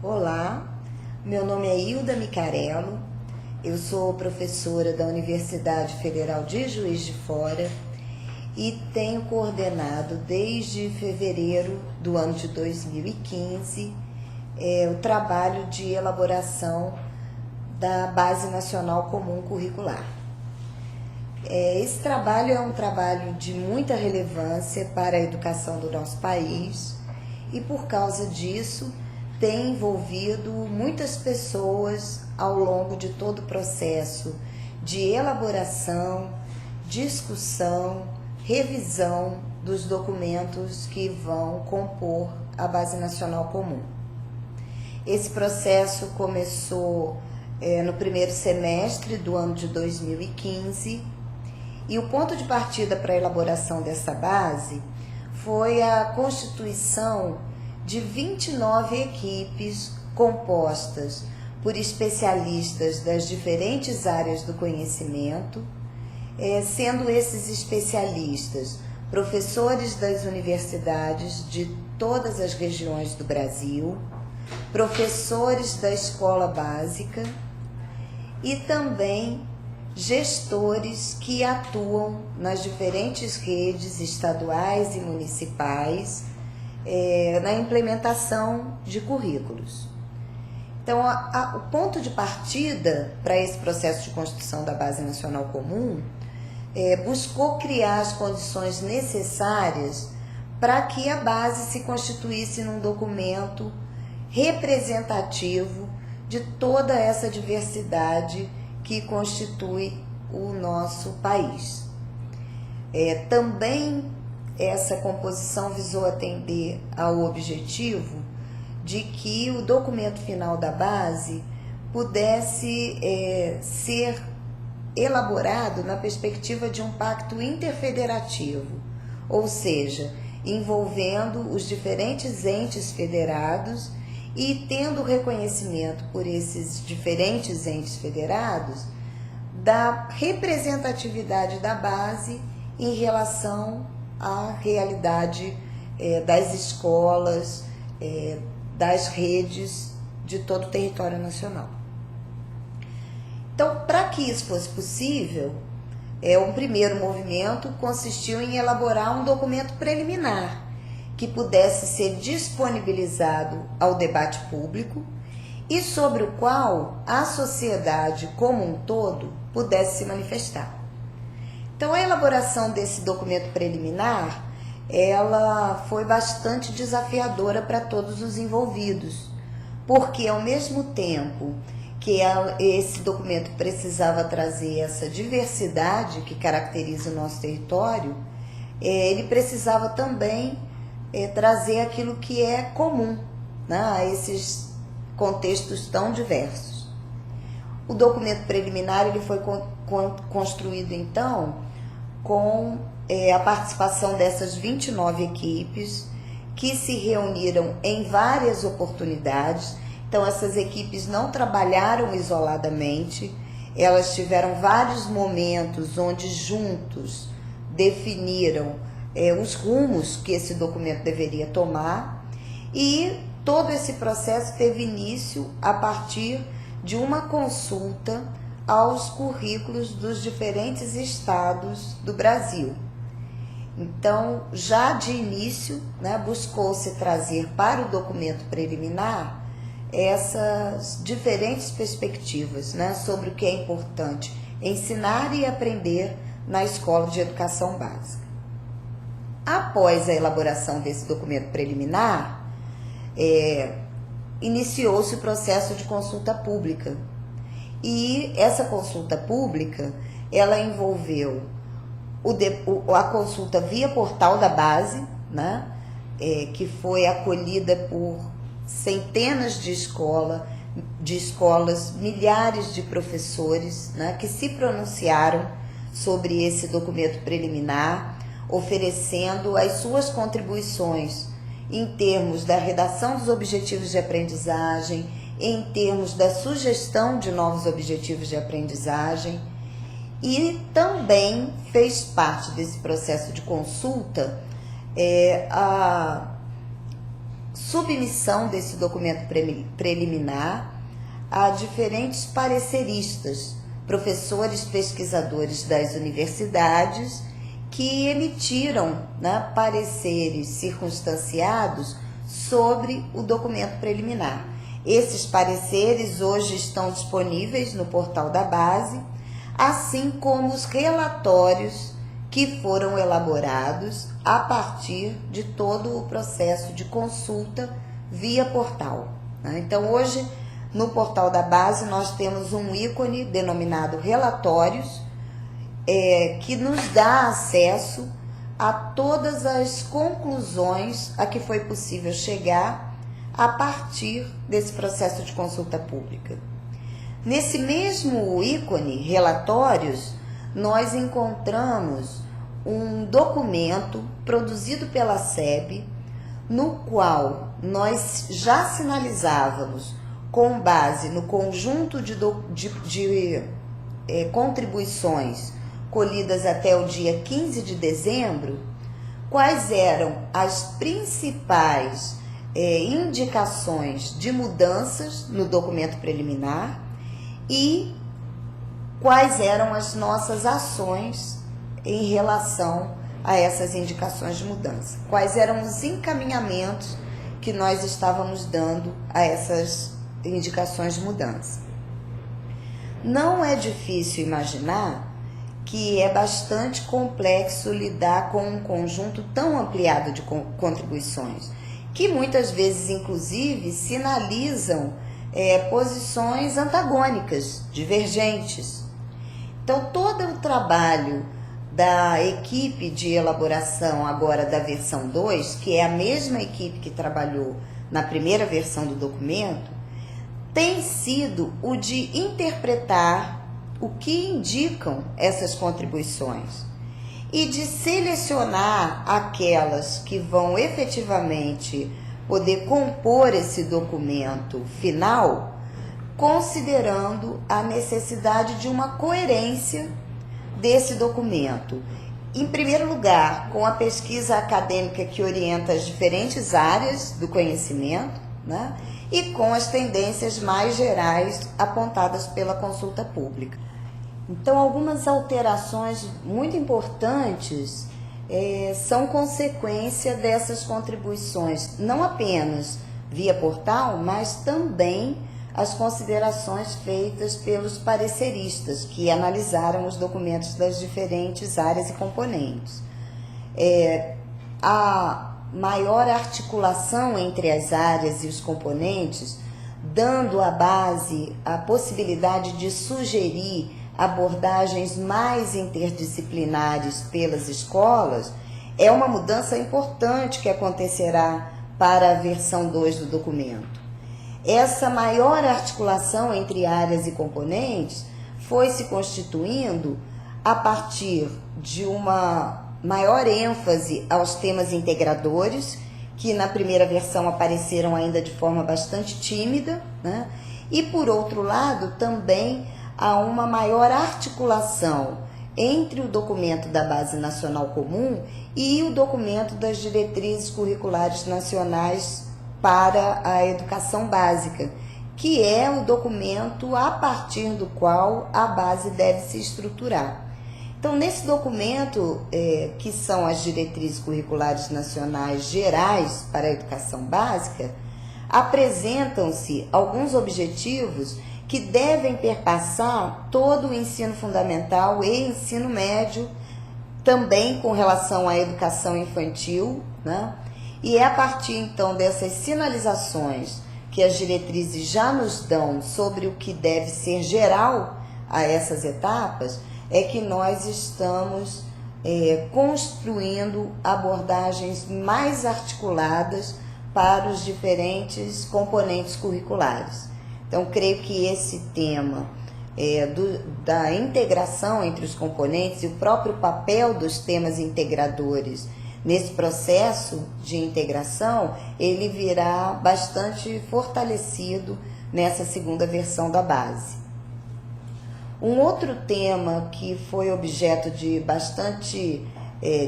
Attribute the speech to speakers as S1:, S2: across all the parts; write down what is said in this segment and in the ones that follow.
S1: Olá, meu nome é Hilda Micarello, eu sou professora da Universidade Federal de Juiz de Fora e tenho coordenado desde fevereiro do ano de 2015 o trabalho de elaboração da Base Nacional Comum Curricular. Esse trabalho é um trabalho de muita relevância para a educação do nosso país e, por causa disso, tem envolvido muitas pessoas ao longo de todo o processo de elaboração, discussão, revisão dos documentos que vão compor a Base Nacional Comum. Esse processo começou no primeiro semestre do ano de 2015 e o ponto de partida para a elaboração dessa base foi a constituição de 29 equipes compostas por especialistas das diferentes áreas do conhecimento, sendo esses especialistas professores das universidades de todas as regiões do Brasil, professores da escola básica e também gestores que atuam nas diferentes redes estaduais e municipais na implementação de currículos. Então, o ponto de partida para esse processo de construção da Base Nacional Comum buscou criar as condições necessárias para que a base se constituísse num documento representativo de toda essa diversidade que constitui o nosso país. Também essa composição visou atender ao objetivo de que o documento final da base pudesse ser elaborado na perspectiva de um pacto interfederativo, ou seja, envolvendo os diferentes entes federados e tendo reconhecimento por esses diferentes entes federados da representatividade da base em relação à realidade das escolas, das redes de todo o território nacional. Então, para que isso fosse possível, um primeiro movimento consistiu em elaborar um documento preliminar que pudesse ser disponibilizado ao debate público e sobre o qual a sociedade como um todo pudesse se manifestar. Então, a elaboração desse documento preliminar, ela foi bastante desafiadora para todos os envolvidos, porque ao mesmo tempo que esse documento precisava trazer essa diversidade que caracteriza o nosso território, ele precisava também trazer aquilo que é comum, né, a esses contextos tão diversos. O documento preliminar ele foi construído, então, com a participação dessas 29 equipes que se reuniram em várias oportunidades. Então, essas equipes não trabalharam isoladamente, elas tiveram vários momentos onde juntos definiram os rumos que esse documento deveria tomar, e todo esse processo teve início a partir de uma consulta aos currículos dos diferentes estados do Brasil. Então, já de início, buscou-se trazer para o documento preliminar essas diferentes perspectivas, sobre o que é importante ensinar e aprender na escola de educação básica. Após a elaboração desse documento preliminar, iniciou-se o processo de consulta pública. E essa consulta pública, ela envolveu a consulta via portal da base, que foi acolhida por centenas de escolas, milhares de professores, que se pronunciaram sobre esse documento preliminar, oferecendo as suas contribuições em termos da redação dos objetivos de aprendizagem, em termos da sugestão de novos objetivos de aprendizagem, e também fez parte desse processo de consulta a submissão desse documento preliminar a diferentes pareceristas, professores pesquisadores das universidades, que emitiram, né, pareceres circunstanciados sobre o documento preliminar. Esses pareceres hoje estão disponíveis no portal da base, assim como os relatórios que foram elaborados a partir de todo o processo de consulta via portal, né? Então, hoje, no portal da base, nós temos um ícone denominado Relatórios, que nos dá acesso a todas as conclusões a que foi possível chegar a partir desse processo de consulta pública. Nesse mesmo ícone, Relatórios, nós encontramos um documento produzido pela SEB, no qual nós já sinalizávamos, com base no conjunto de contribuições colhidas até o dia 15 de dezembro, quais eram as principais indicações de mudanças no documento preliminar e quais eram as nossas ações em relação a essas indicações de mudança, quais eram os encaminhamentos que nós estávamos dando a essas indicações de mudança. Não é difícil imaginar que é bastante complexo lidar com um conjunto tão ampliado de contribuições, que muitas vezes, inclusive, sinalizam posições antagônicas, divergentes. Então, todo o trabalho da equipe de elaboração agora da versão 2, que é a mesma equipe que trabalhou na primeira versão do documento, tem sido o de interpretar o que indicam essas contribuições e de selecionar aquelas que vão efetivamente poder compor esse documento final, considerando a necessidade de uma coerência desse documento. Em primeiro lugar, com a pesquisa acadêmica que orienta as diferentes áreas do conhecimento, né? E com as tendências mais gerais apontadas pela consulta pública. Então, algumas alterações muito importantes são consequência dessas contribuições, não apenas via portal, mas também as considerações feitas pelos pareceristas, que analisaram os documentos das diferentes áreas e componentes. A maior articulação entre as áreas e os componentes, dando à base a possibilidade de sugerir abordagens mais interdisciplinares pelas escolas, é uma mudança importante que acontecerá para a versão 2 do documento. Essa maior articulação entre áreas e componentes foi se constituindo a partir de uma maior ênfase aos temas integradores, que na primeira versão apareceram ainda de forma bastante tímida, né? E, por outro lado, também há uma maior articulação entre o documento da Base Nacional Comum e o documento das Diretrizes Curriculares Nacionais para a Educação Básica, que é o documento a partir do qual a base deve se estruturar. Então, nesse documento, que são as Diretrizes Curriculares Nacionais Gerais para a Educação Básica, apresentam-se alguns objetivos que devem perpassar todo o ensino fundamental e ensino médio, também com relação à educação infantil, né? E é a partir, então, dessas sinalizações que as diretrizes já nos dão sobre o que deve ser geral a essas etapas, é que nós estamos construindo abordagens mais articuladas para os diferentes componentes curriculares. Então, creio que esse tema da integração entre os componentes e o próprio papel dos temas integradores nesse processo de integração, ele virá bastante fortalecido nessa segunda versão da base. Um outro tema que foi objeto de bastante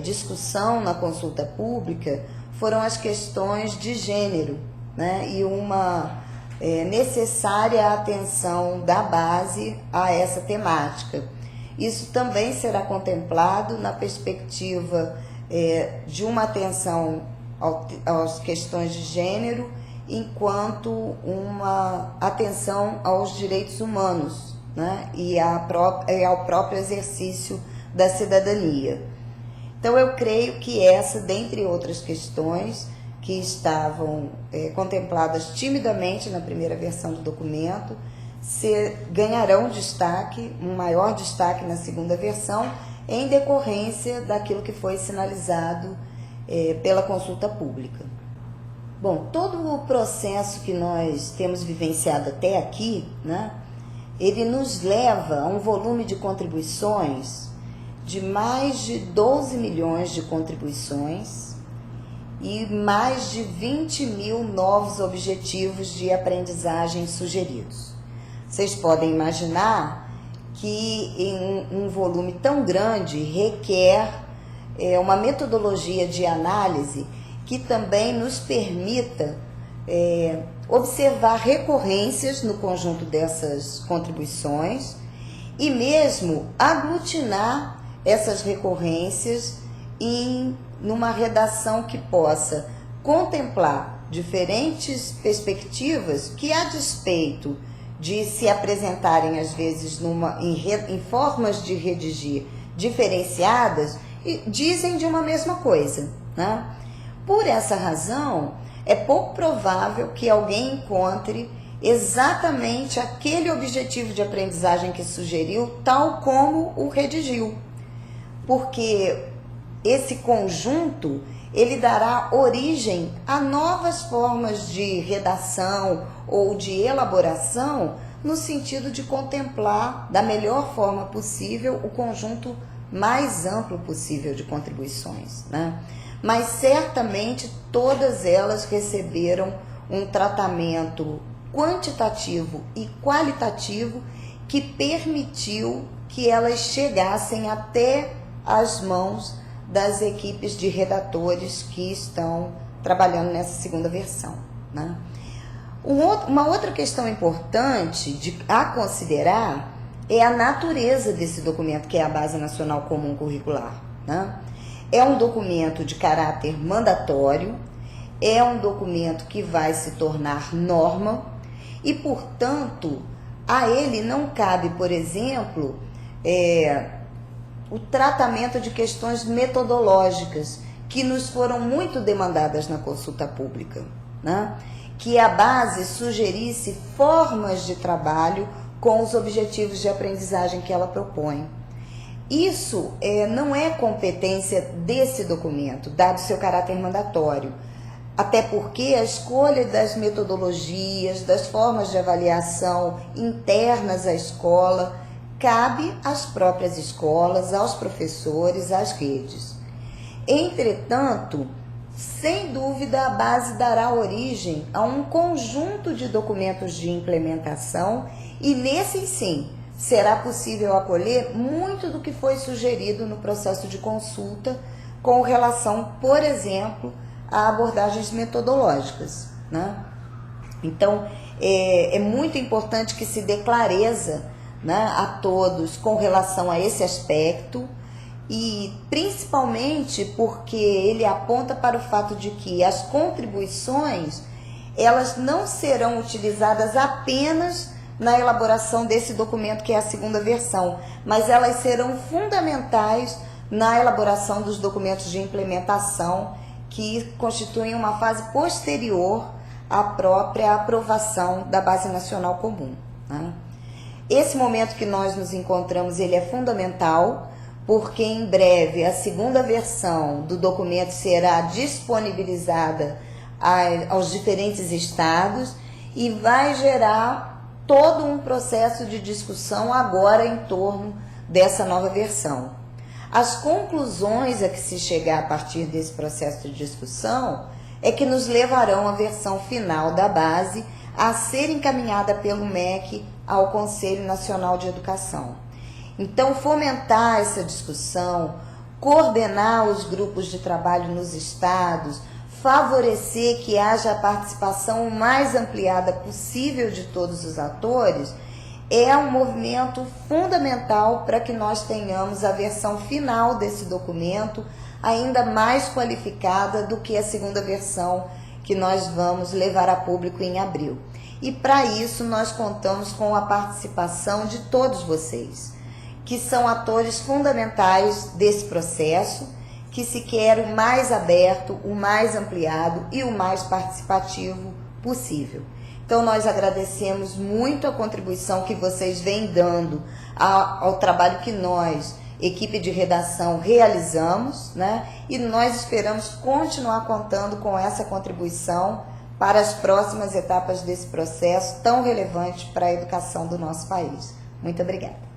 S1: discussão na consulta pública foram as questões de gênero, né? E uma necessária atenção da base a essa temática. Isso também será contemplado na perspectiva de uma atenção às questões de gênero, enquanto uma atenção aos direitos humanos, né? E ao próprio exercício da cidadania. Então, eu creio que essa, dentre outras questões que estavam contempladas timidamente na primeira versão do documento, ganharão destaque, um maior destaque na segunda versão, em decorrência daquilo que foi sinalizado pela consulta pública. Bom, todo o processo que nós temos vivenciado até aqui, né, ele nos leva a um volume de contribuições de mais de 12 milhões de contribuições e mais de 20 mil novos objetivos de aprendizagem sugeridos. Vocês podem imaginar que em um volume tão grande requer uma metodologia de análise que também nos permita observar recorrências no conjunto dessas contribuições e mesmo aglutinar essas recorrências numa redação que possa contemplar diferentes perspectivas que, a despeito de se apresentarem às vezes em formas de redigir diferenciadas, dizem de uma mesma coisa, né? Por essa razão, é pouco provável que alguém encontre exatamente aquele objetivo de aprendizagem que sugeriu, tal como o redigiu, porque esse conjunto ele dará origem a novas formas de redação ou de elaboração, no sentido de contemplar da melhor forma possível o conjunto mais amplo possível de contribuições, né? Mas certamente todas elas receberam um tratamento quantitativo e qualitativo que permitiu que elas chegassem até as mãos das equipes de redatores que estão trabalhando nessa segunda versão, né? Uma outra questão importante a considerar é a natureza desse documento, que é a Base Nacional Comum Curricular, né? É um documento de caráter mandatório, é um documento que vai se tornar norma e, portanto, a ele não cabe, por exemplo, o tratamento de questões metodológicas que nos foram muito demandadas na consulta pública, né? Que a base sugerisse formas de trabalho com os objetivos de aprendizagem que ela propõe. Isso não é competência desse documento, dado seu caráter mandatório, até porque a escolha das metodologias, das formas de avaliação internas à escola, cabe às próprias escolas, aos professores, às redes. Entretanto, sem dúvida, a base dará origem a um conjunto de documentos de implementação e, nesse sim, será possível acolher muito do que foi sugerido no processo de consulta com relação, por exemplo, a abordagens metodológicas, né? Então, é muito importante que se dê clareza, né, a todos com relação a esse aspecto, e principalmente porque ele aponta para o fato de que as contribuições elas não serão utilizadas apenas na elaboração desse documento, que é a segunda versão, mas elas serão fundamentais na elaboração dos documentos de implementação, que constituem uma fase posterior à própria aprovação da Base Nacional Comum, né? Esse momento que nós nos encontramos, ele é fundamental, porque em breve a segunda versão do documento será disponibilizada aos diferentes estados e vai gerar todo um processo de discussão agora em torno dessa nova versão. As conclusões a que se chegar a partir desse processo de discussão é que nos levarão à versão final da base a ser encaminhada pelo MEC ao Conselho Nacional de Educação. Então, fomentar essa discussão, coordenar os grupos de trabalho nos estados, favorecer que haja a participação o mais ampliada possível de todos os atores, é um movimento fundamental para que nós tenhamos a versão final desse documento ainda mais qualificada do que a segunda versão que nós vamos levar a público em abril. E para isso nós contamos com a participação de todos vocês, que são atores fundamentais desse processo, que se quer o mais aberto, o mais ampliado e o mais participativo possível. Então nós agradecemos muito a contribuição que vocês vêm dando ao trabalho que nós, equipe de redação, realizamos, né? E nós esperamos continuar contando com essa contribuição para as próximas etapas desse processo tão relevante para a educação do nosso país. Muito obrigada.